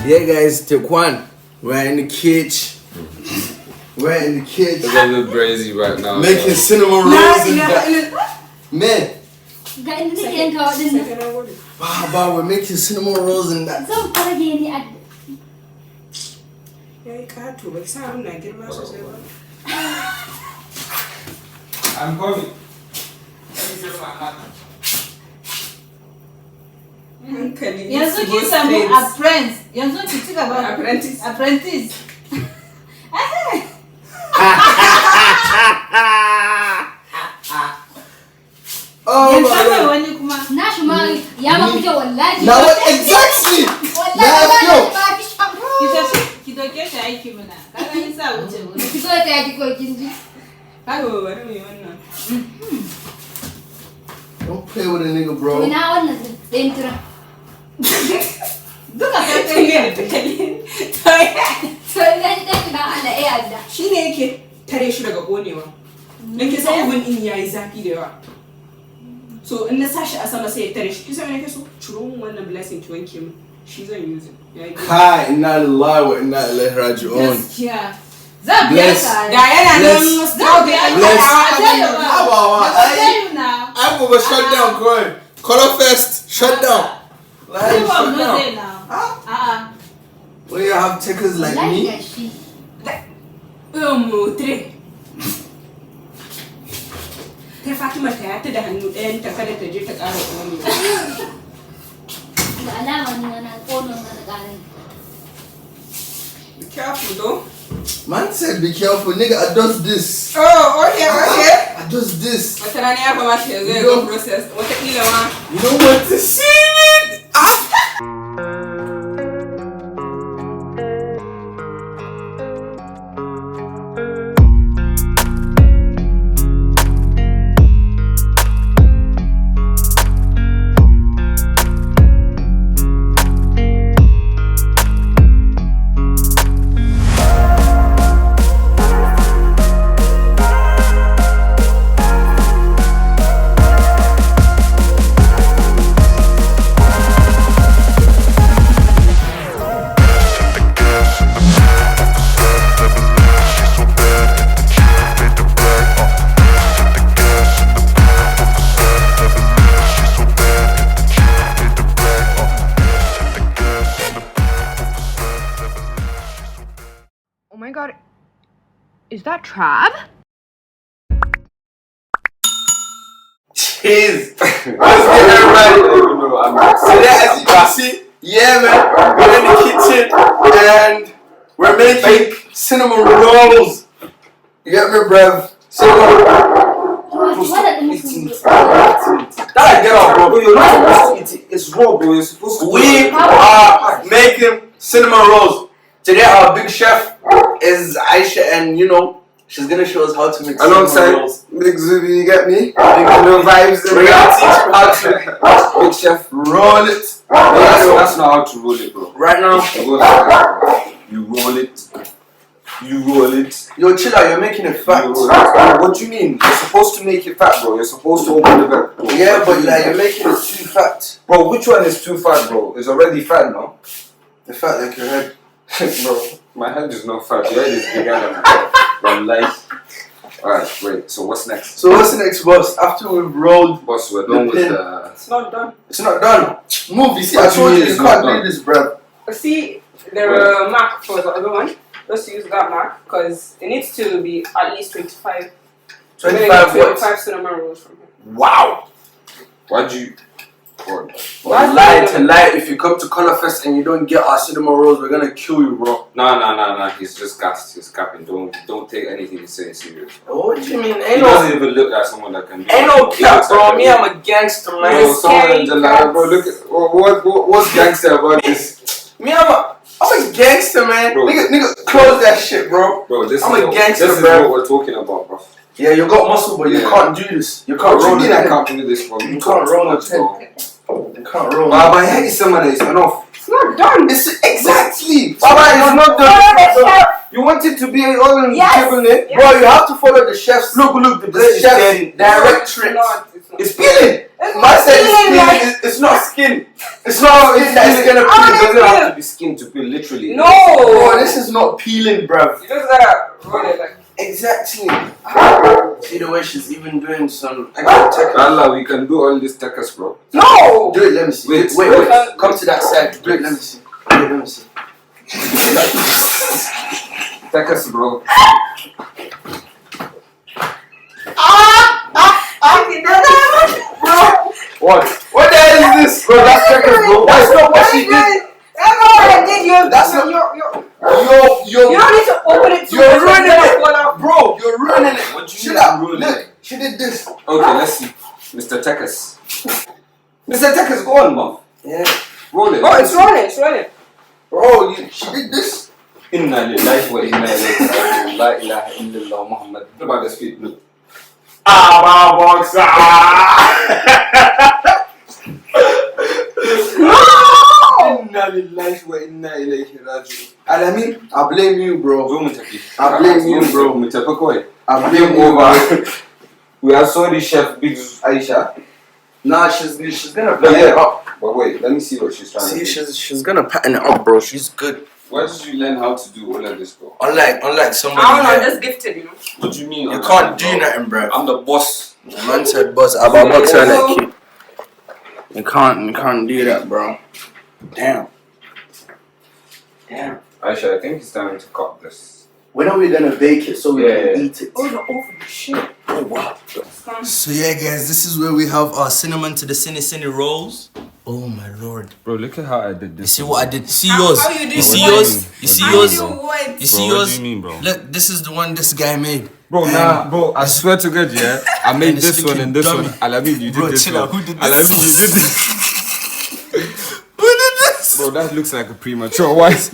Yeah, guys, take one. We're in the kitchen. We're in the kitchen. It's a bit crazy right now. Making cinnamon rolls and that. Man. Wow, we're making cinnamon rolls and that. I'm coming. Yanzu kin samu apprentice. Yanzu ki ci gaba. Apprentice. Oh my God. Wani kuma. Na shi ma ya ma kuke wallahi. Now what exactly? Ki doke shi aiki mana. Kaga ni sa wuce wuce. Ki zo ta yi ko kin ji. Kaga bari mu yi wannan. Don't play with a nigga, bro. Ina wannan din tira. Duka sai kai ne. Sai dan da Allah ya yarda. Shine yake tare shi daga konewa. Dan ke san abun in yayi zafi da yawa. So in na sashi a sama sai ya tare shi. Kisa me nake so? Ciro mun wannan blessing ki wanke mu. Shi zan use it. Hi, inna lillahi wa inna ilaihi raji'un. Gaskiya. Zan biya ka. Da yana nan I'm gonna shut down, Corey. Color Fest, shut down. Like, shut down. Well, you have takers like me. Kai Fatima ta yata da hannu ɗayan ta kada ta je ta ƙara ƙone. Da alama ni na ƙonon na ƙare. Be careful though. Man said be careful, nigga. I does this. Oh, okay. I does this. Wata rana ya kama shi zai go process. Wataƙila ma. You don't want to see it. Oh my God, is that Trav? Cheers. Let's get everybody. So that, as you can see, yeah, man, we're in the kitchen and we're making cinnamon rolls. You get me, bruv? Cinnamon rolls. Get off, bro. You're not supposed to eat it. It's raw, bro. You're supposed to. We are making cinnamon rolls. Today our big chef is Aisha, and she's gonna show us how to make cinnamon rolls. Big Zuby, you get me? Big vibes. We're gonna teach you how to Big chef. roll it. That's not how to roll it, bro. Right now. You roll it. You roll it. Yo, chill out, you're making it fat. What do you mean? You're supposed to make it fat, bro. You're supposed to open the bag. Bro. Yeah, but you're making it too fat. Bro, which one is too fat, bro? It's already fat, no? The fat like your head. Bro, my head is not fat. Your head is bigger than my life. Alright, wait. So what's next? So what's the next, boss? After we've rolled, Boss, we're done with the... It's not done. It's not done. Move. You see, I told you can't do this, bruv. See, the mark for the other one. Let's use that mark because it needs to be at least 25. 25 what? 25 cinnamon rolls from here. Wow. Why'd you... Lie to lie. If you come to Color Fest and you don't get our cinnamon rolls, we're gonna kill you, bro. Nah. He's just gassed. He's capping. Don't take anything he's saying serious. What do you mean? He doesn't even look like someone that can do Ain't no cap, bro. Me, I'm a gangster, man. Bro, look at what's gangster about this? Me, I'm a gangster, man. Bro. Nigga, close that shit, bro. Bro, I'm a gangster, this is bro. what we're talking about, bro. Yeah, you got muscle, but you can't do this. You can't roll it. I can't do this, bro. You can't roll it, bro. You can't roll. My head is someone that is enough. It's not done. It's exactly. Baba, it's not done. You want it to be all in the table, Bro, you have to follow the chef's. Look, the chef's directorate. It's not. It's peeling. Man said skin. It's not skin. It's not skin that it's gonna It peel. doesn't have to be skin to peel, literally. No! Bro, this is not peeling, bruv. You just gotta roll it like. Exactly. See the way she's even doing some extra tackles. Allah, we can do all this takas, bro. No! Do it, let me see. Wait. Come to that side. Do it, let me see. Do it, let me see. Takas, bro. What? What the hell is this? Bro, that's takas, bro. That's not what she did. That's not what I did. That's not- You don't need to open it too You're much, ruining it's it. gonna fall out. Bro, you're ruining it. What do you Shut mean up. ruining Look, it? she did this. Okay, let's see. Mr. Takas. Mr. Takas, go on, man. Yeah. Roll it. Oh, it's rolling. Bro, she did this. Inna lillahi wa inna ilayhi raji'un. La ilaha illallah Muhammad. What about the speed? Look. Boxer. Inna lillahi wa inna ilayhi raji'un. Alamin, I blame you, bro. Zo mu tafi. I blame you, bro. Mu tafi kawai. I blame Game you, over. We are sorry, Chef Big Aisha. Nah, she's gonna But pattern it up. But wait, let me see what she's trying See, to do. she's gonna pattern it up, bro. She's good. Where did you learn how to do all of this, bro? Unlike somebody. I don't know, that- just gifted, you know. What do you mean? You can't do nothing, bro. I'm the boss. Man said, "Boss, I'm a boxer like you." You can't do that, bro. Damn. Aisha, I think it's time to cut this. When are we gonna bake it so we can eat it? Oh, the oven, shit. Oh wow. So yeah, guys, this is where we have our cinnamon to the cinny rolls. Oh my lord. Bro, look at how I did You this. see what I did? See How- yours? how you do You see what? yours? You see How yours? you do what? You see Bro, what yours? do you mean, bro? Look, this is the one this guy made. Bro, And nah, bro, I swear to God, yeah. I made And it's this one looking and this dummy. one. Alamin, you did Bro, this chill one. out, who did this? Alamin, you did this. Who did this? Bro, that looks like a premature white.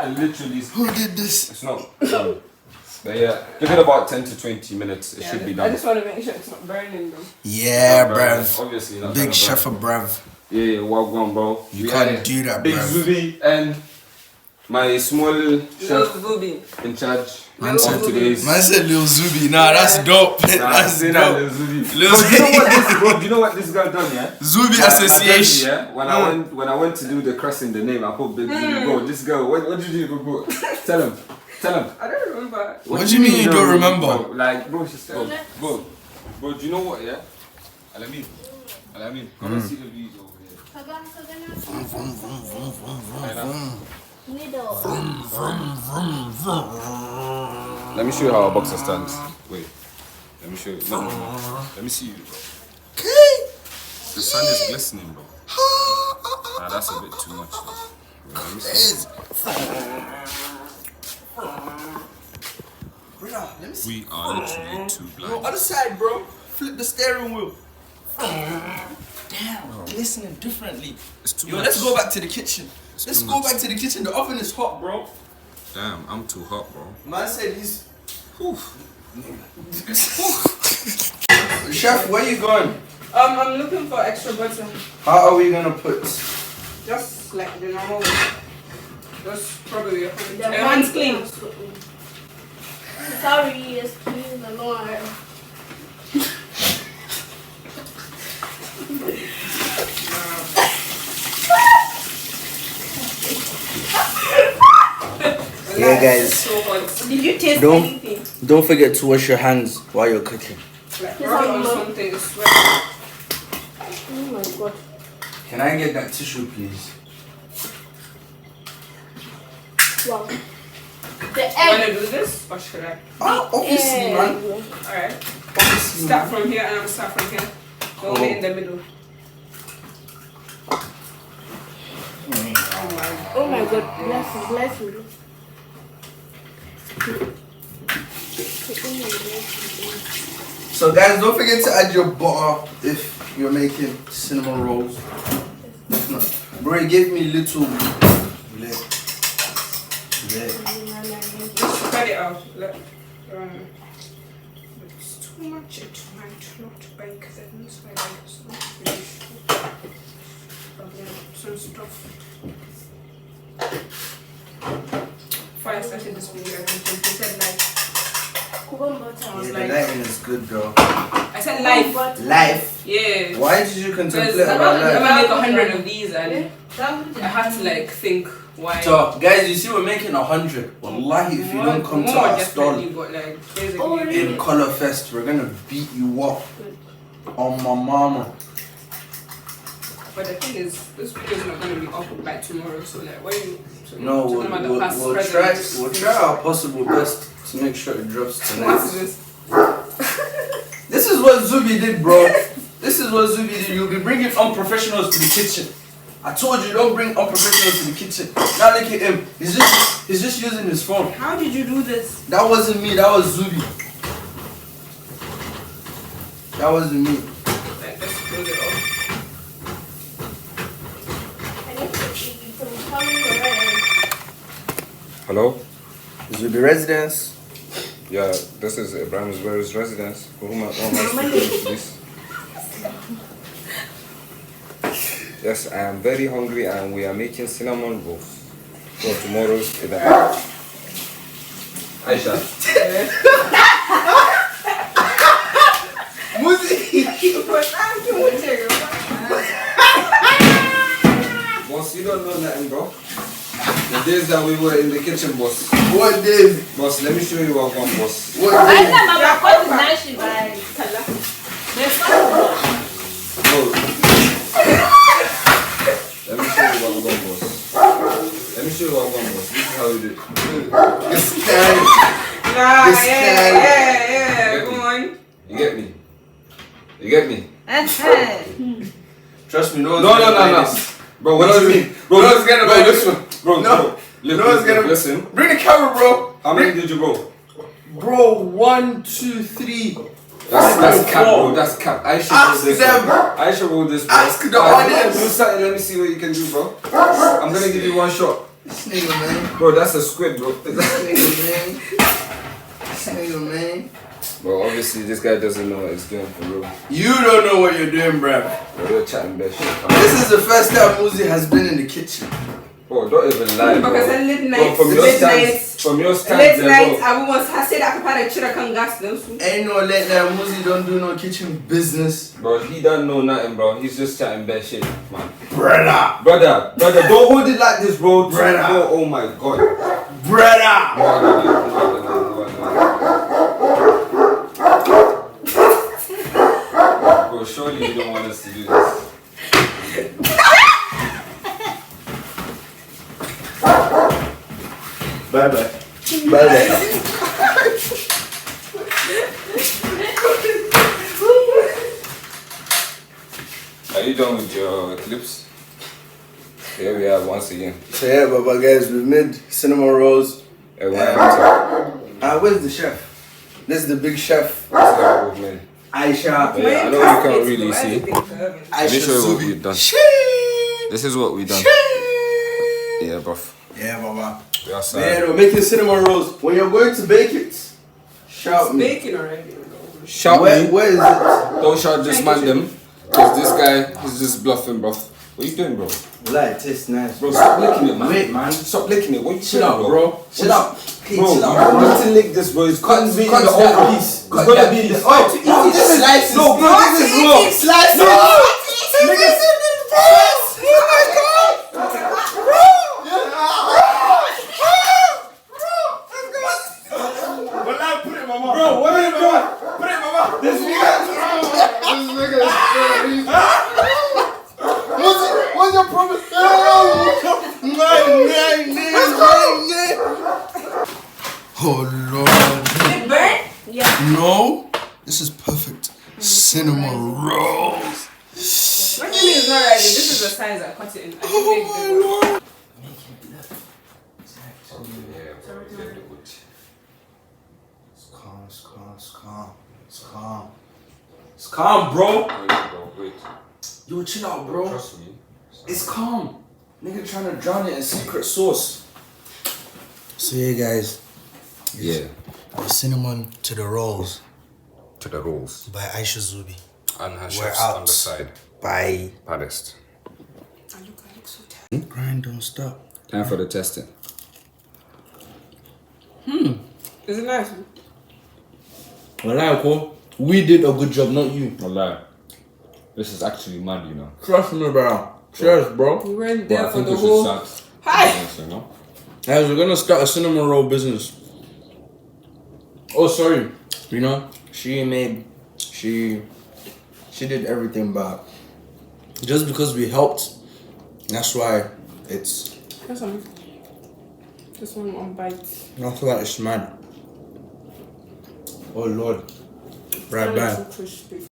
I literally. Who did this? It's not. But yeah, give it about 10 to 20 minutes. It should be I done. just want to make sure it's not burning, though. Yeah, Not bruv. burning, Obviously not. Big gonna chef burn. of bruv. Yeah, well gone, bro. You We can't had do that, Big bruv. Zuby and my small chef Zuby. in charge Man of said, today's. man said Lil Zuby. Nah, that's dope. That's say that, dope. Lil Zuby. Lil Bro, do you know Zuby. what this? Bro, do you know what this guy done? Yeah. Zuby My Association. daddy, yeah. When I went to do the crossing the name, I put Big Zuby. Bro, this girl. What did you do, bro? Tell him. I don't remember. What do you mean you don't remember? Bro, like, bro, she said, bro, do you know what? Yeah. Alamin, come and see the views over here. Let me show you how a boxer stands. Wait. Let me show you. No. Let me see you, bro. The sun is glistening, bro. Nah, that's a bit too much. Bro. Wait, let me see. We are literally too blind. Other side, bro. Flip the steering wheel. Damn, glistening differently. It's too Yo, much. let's go back to the kitchen. Let's too go much. back to the kitchen. The oven is hot, bro. Damn, I'm too hot, bro. Man said he's. Chef, where you going? I'm looking for extra butter. How are we gonna put? Just like the normal way. Just probably hands clean. Sorry, excuse me, Lord. Yeah, guys. So hot. Did you taste Don't- anything? Don't forget to wash your hands while you're cooking. Like rub it on something. It's wet. Oh my god. Can I get that tissue, please? Wow. The Wanna egg. do this or should I? Oh, obviously, man. Alright. Obviously, Start man. from here and start from here. Only in the middle. Oh my god. Bless you. So, guys, don't forget to add your butter if you're making cinnamon rolls. If not, bro, he gave me little. Just spread it out. It's too much. It might not bake then. So I like it's not really sure. Some stuff. Before I started this video, I completed like bone butter. I was Yeah, like, the lighting is good, bro. I said life. Life. Yeah. Why did you Because contemplate I'm about gonna life? make 100 of these and I have to like think why. So, guys, you see, we're making 100. Wallahi, if you don't come to more our stall definitely, but like basically. Oh, really? in Color Fest, we're gonna beat you up on my mama. But the thing is, this video is not gonna be up by tomorrow, so like, why you? So No, talking about the past, we'll try our possible best to make sure it drops What's tonight. this? This is what Zuby did, bro. This is what Zuby did. You'll be bringing unprofessionals to the kitchen. I told you, don't bring unprofessionals to the kitchen. Now look at him. He's just using his phone. How did you do this? That wasn't me. That was Zuby. That wasn't me. Like, let's close it off. I need to eat some coming already. Hello? Zuby residence. Yeah, this is Ibrahim's residence. Who am I speaking to, please? Yes, I am very hungry and we are making cinnamon rolls for tomorrow's event. Aisha. Boss, you don't know nothing, bro. The days that we were in the kitchen, boss. What day? Boss, let me show you what one, boss. What I day? know Mama called the night she by Kala. Bro. Let me show you what one, boss. Let me show you what one, boss. This is how you do it. This guy. Nah, This yeah, come on. You get me? You get me? Trust me, no one's No. gonna buy this. Bro, what do you mean? Bro, No one's gonna buy this one. Bro, No. bro. No one's gonna listen. Bring the camera, bro. How many did you roll? Bro, 1, 2, 3. That's cap, bro. That's cap. I should roll Ask this. them. Bro. I should roll this, bro. Ask the Alright, audience. Do something. Let me see what you can do, bro. I'm gonna give you one shot. This nigga, man. Bro, that's a squid, bro. This nigga, man. This nigga, man. Bro, obviously this guy doesn't know what he's doing for real. You don't know what you're doing, bruh. Bro, you're chatting bad shit. This is the first time Muzi has been in the kitchen. Bro, don't even lie, bro. Because at late Bro, nights, from your late stance, nights, from your stance, late there, nights, bro. I was I said I could have chira kan gas them. Ain't no late night Muzi don't do no kitchen business. Bro, he don't know nothing, bro. He's just chatting bad shit, man. Brother. Brother, don't hold it like this, bro. Brother. Bro, oh my god. Brother. Bro, surely you don't want us to do this. Bye-bye. Bye-bye. Are you done with your clips? Here we are once again. So yeah, Baba guys, we made cinnamon rolls. Where's the chef? This is the big chef. Aisha. Yeah, I know you can't really see. Aisha Let me show you what Zuby. we've done. This is what we've done. Yeah, buff. Yeah, Baba. We outside. Yeah, we're making cinnamon rolls. When you're going to bake it, shout me. Baking already. Shout me. Where is it? Don't shout this man them. Because this guy is just bluffing, bro. What you doing, bro? Like, it tastes nice. Bro, stop licking it, man. Wait, man. Stop licking it. What you Chill doing, out, bro. Chill out. Hey, Bro, chill out, you bro. need to lick this, bro. It's Cut be in that the whole piece. It's Cut gonna that be in the. piece. Oh, this is slices. No, bro, this is raw. Slices. No. Bro, what are you doing? Put it, mama. This nigga is what's your problem? Oh Lord. Did it burn? Yeah. No, this is perfect. Cinnamon rolls. What do you mean it's not ready? This is the size I cut it in. I can make this one. It's calm, bro. Wait. Yo, chill out, bro. Trust me. It's calm. Nigga trying to drown it in secret sauce. So yeah, guys. Yeah. The cinnamon to the rolls To the rolls. by Aisha Zuby. And her We're chefs out. on the side. Bye. Baddest. I look so tired. Grind, don't stop. Time for the testing. Is it nice? Well, we did a good job, not you. Wallah. This is actually mad, you know. Trust me, bro. Cheers, bro. We went But there I for think the we should whole. start. Hi. business, you know? Guys, we're gonna start a cinnamon roll business. Oh, sorry. You know, she did everything, but just because we helped, that's why it's. That's one. This one bite. I feel like it's mad. Oh Lord. Right back. Crispy.